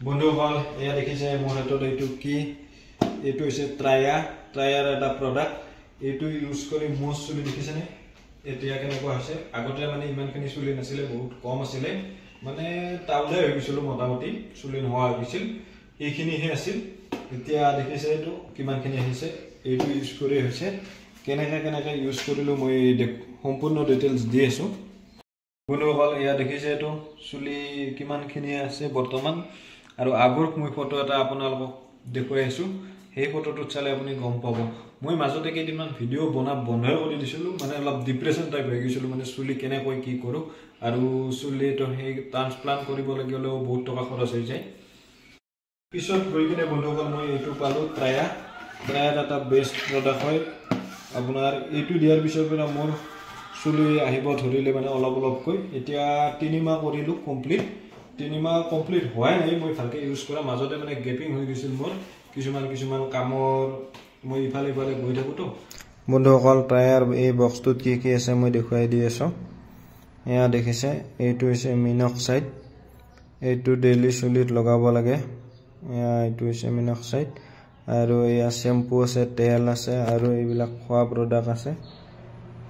বন্ধুসকল এয়া দেখিছে মোৰ হাতত এইটো কি এইটো হৈছে ট্ৰায়াৰ এটা প্ৰডাক্ট এইটো ইউজ কৰি মোৰ চুলি দেখিছেনে এতিয়া কেনেকুৱা হৈছে আগতে মানে ইমানখিনি চুলি নাছিলে বহুত কম আছিলে মানে তাউলে হৈ গৈছিল মোটামুটি চুলি নোহোৱা হৈ গৈছিল এইখিনিহে আছিল এতিয়া দেখিছে এইটো কিমানখিনি আহিছে এইটো ইউজ কৰি হৈছে কেনেকৈ ইউজ কৰিলো মই সম্পূৰ্ণ ডিটেইলছ দি আছো বন্ধুসকল এয়া দেখিছে এইটো চুলি কিমানখিনি আছে বৰ্তমান আৰু আগৰ মই ফটো এটা আপোনালোকক দেখুৱাই আছো সেই ফটোটো চালে আপুনি গম পাব মই মাজতে কেইদিনমান ভিডিও বন্ধ কৰি দিছিলো মানে অলপ ডিপ্ৰেছন টাইপ হৈ গৈছিল মানে চুলি কেনেকৈ কি কৰো আৰু চুলিটো সেই ট্ৰান্সপ্লান্ট কৰিব লাগিলেও বহুত টকা খৰচ হৈ যায় পিছত গৈ কিনে বন্ধুসকল মই এইটো পালো ট্ৰায়াৰ এটা বেষ্ট প্ৰডাক্ট হয় আপোনাৰ এইটো দিয়াৰ পিছৰ পৰা মোৰ চুলি আহিব ধৰিলে মানে অলপকৈ এতিয়া 3 মাহ কৰিলো কমপ্লিট 3 মাহ কমপ্লিট হোৱাই নাই মই ভালকে ইউজ কৰা মাজতে মানে গেপিং হৈ গৈছিল মোৰ কিছুমান কামৰ মই ইফালে গৈ থাকো তো বন্ধুসকল ট্ৰায়াৰ এই বক্সটোত কি আছে মই দেখুৱাই দি আছো এয়া দেখিছে এইটো হৈছে মিনক্সাইড এইটো ডেইলি চুলিত লগাব লাগে এয়া এইটো হৈছে মিনক্সাইড আৰু এয়া শ্যাম্পু আছে তেল আছে আৰু এইবিলাক খোৱা প্ৰডাক্ট আছে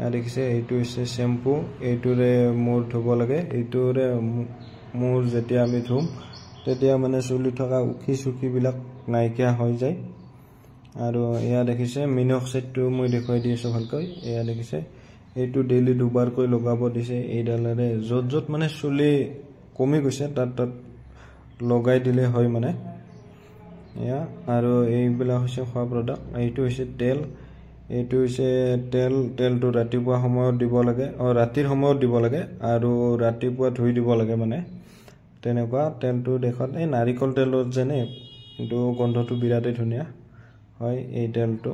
এয়া দেখিছে এইটো হৈছে শ্যাম্পু এইটোৰে মূৰ ধুব লাগে এইটোৰে মূৰ যেতিয়া আমি ধুম তেতিয়া মানে চুলি থকা উখি বিলাক নাইকিয়া হৈ যায় আৰু এয়া দেখিছে মিনক্সাইডটো মই দেখুৱাই দি আছো ভালকৈ এয়া দেখিছে এইটো ডেইলি দুবাৰকৈ লগাব দিছে এইডালেৰে যত মানে চুলি কমি গৈছে তাত লগাই দিলে হয় মানে এয়া আৰু এইবিলাক হৈছে খোৱা প্ৰডাক্ট এইটো হৈছে তেল এইটো হৈছে তেলটো ৰাতিপুৱা সময়ত দিব লাগে ৰাতিৰ সময়ত দিব লাগে আৰু ৰাতিপুৱা ধুই দিব লাগে মানে তেনেকুৱা তেলটো দেখত এই নাৰিকল তেলৰ যেনে কিন্তু গন্ধটো বিৰাটেই ধুনীয়া হয় এই তেলটো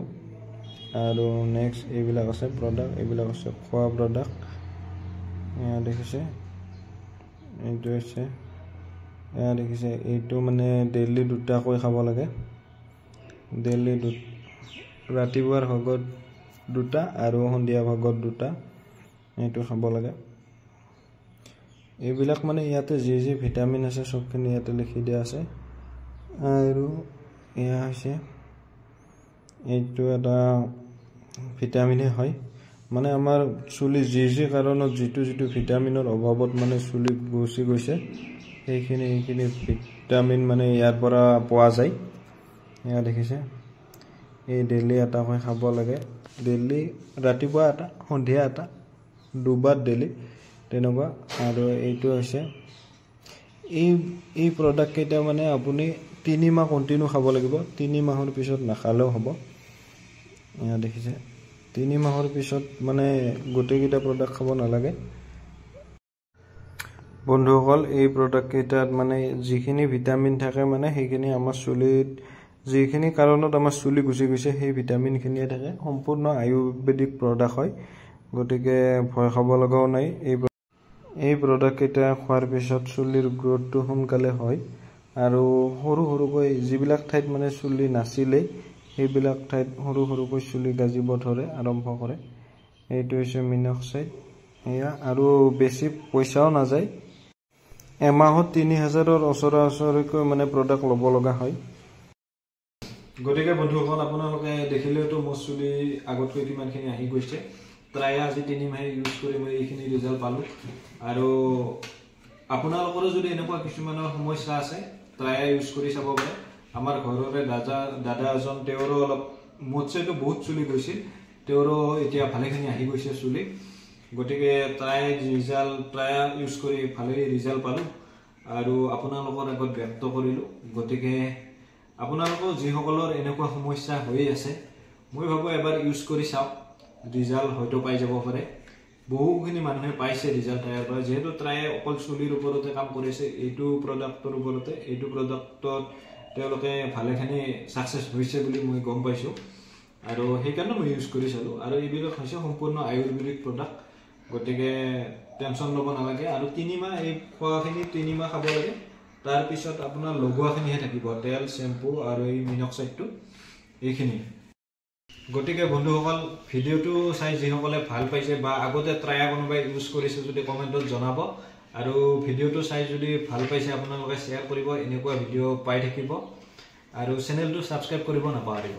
আৰু নেক্সট এইবিলাক আছে প্ৰডাক্ট এইবিলাক আছে খোৱা প্ৰডাক্ট এয়া দেখিছে এইটো আছে এয়া দেখিছে এইটো মানে ডেইলি দুটাকৈ খাব লাগে ডেইলি ৰাতিপুৱাৰ ভাগত দুটা আৰু সন্ধিয়া ভাগত দুটা এইটো খাব লাগে এইবিলাক মানে ইয়াতে যি ভিটামিন আছে সবখিনি ইয়াতে লিখি দিয়া আছে আৰু এয়া হৈছে এইটো এটা ভিটামিনে হয় মানে আমাৰ চুলি যি কাৰণত যিটো ভিটামিনৰ অভাৱত মানে চুলি গুচি গৈছে সেইখিনি ভিটামিন মানে ইয়াৰ পৰা পোৱা যায় এয়া দেখিছে এই ডেইলি এটা হৈ খাব লাগে ডেইলি ৰাতিপুৱা এটা সন্ধিয়া এটা দুবাৰ ডেইলি তেনেকুৱা আৰু এইটো হৈছে এই প্ৰডাক্ট কেইটা মানে আপুনি 3 মাহ কন্টিনিউ খাব লাগিব 3 মাহৰ পিছত নাখালেও হ'ব এয়া দেখিছে 3 মাহৰ পিছত মানে গোটেইকেইটা প্ৰডাক্ট খাব নালাগে বন্ধুসকল এই প্ৰডাক্ট কেইটাত মানে যিখিনি ভিটামিন থাকে মানে সেইখিনি আমাৰ চুলিত যিখিনি কাৰণত আমাৰ চুলি গুচি গৈছে সেই ভিটামিনখিনিয়ে থাকে সম্পূৰ্ণ আয়ুৰ্বেদিক প্ৰডাক্ট হয় গতিকে ভয় খাব লগাও নাই এই প্ৰডাক্ট কেইটা খোৱাৰ পিছত চুলিৰ গ্ৰোথটো সোনকালে হয় আৰু সৰুকৈ যিবিলাক ঠাইত মানে চুলি নাছিলে সেইবিলাক ঠাইত সৰুকৈ চুলি গাজিব ধৰে আৰম্ভ কৰে এইটো হৈছে মিনক্সাইড এয়া আৰু বেছি পইচাও নাযায় এমাহত 3000ৰ ওচৰা-ওচৰিকৈ মানে প্ৰডাক্ট ল'ব লগা হয় গতিকে বন্ধুসকল আপোনালোকে দেখিলেতো মোৰ চুলি আগতকৈ কিমানখিনি আহি গৈছে ট্ৰায়াৰ আজি 3 মাহ ইউজ কৰি মই এইখিনি ৰিজাল্ট পালো আৰু আপোনালোকৰ যদি এনেকুৱা কিছুমানৰ সমস্যা আছে ট্ৰায়াৰ ইউজ কৰি চাব পাৰে আমাৰ ঘৰৰে দাদা এজন তেওঁৰো অলপ মোতছেতো বহুত চুলি গৈছিল তেওঁৰো এতিয়া ভালেখিনি আহি গৈছে চুলি গতিকে ট্ৰায়াৰ ইউজ কৰি ভালে ৰিজাল্ট পালো আৰু আপোনালোকৰ আগত ব্যক্ত কৰিলো গতিকে আপোনালোকৰ যিসকলৰ এনেকুৱা সমস্যা হৈ আছে মই ভাবো এবাৰ ইউজ কৰি চাওক ৰিজাল্ট হয়তো পাই যাব পাৰে বহুখিনি মানুহে পাইছে ৰিজাল্ট ট্ৰায়াৰ পৰা যেহেতু ট্ৰায়াৰ অকল চুলিৰ ওপৰতে কাম কৰিছে এইটো প্ৰডাক্টৰ ওপৰতে এইটো প্ৰডাক্টত তেওঁলোকে ভালেখিনি সাকসেস হৈছে বুলি মই গম পাইছো আৰু সেইকাৰণে মই ইউজ কৰি চালো আৰু এইবিলাক হৈছে সম্পূৰ্ণ আয়ুৰ্বেদিক প্ৰডাক্ট গতিকে টেনচন ল'ব নালাগে আৰু 3 মাহ এই খোৱাখিনি 3 মাহ খাব লাগে তাৰ পিছত আপোনাৰ লগোৱাখিনিহে থাকিব তেল শ্যাম্পু আৰু এই মিনক্সাইডটো এইখিনি গতিকে বন্ধুসকল ভিডিওটো চাই যিসকলে ভাল পাইছে বা আগতে ট্ৰায়াৰ কোনোবাই ইউজ কৰিছে যদি কমেন্টত জনাব আৰু ভিডিঅ'টো চাই যদি ভাল পাইছে আপোনালোকে শ্বেয়াৰ কৰিব এনেকুৱা ভিডিঅ' পাই থাকিব আৰু চেনেলটো ছাবস্ক্ৰাইব কৰিব নাপাহৰিব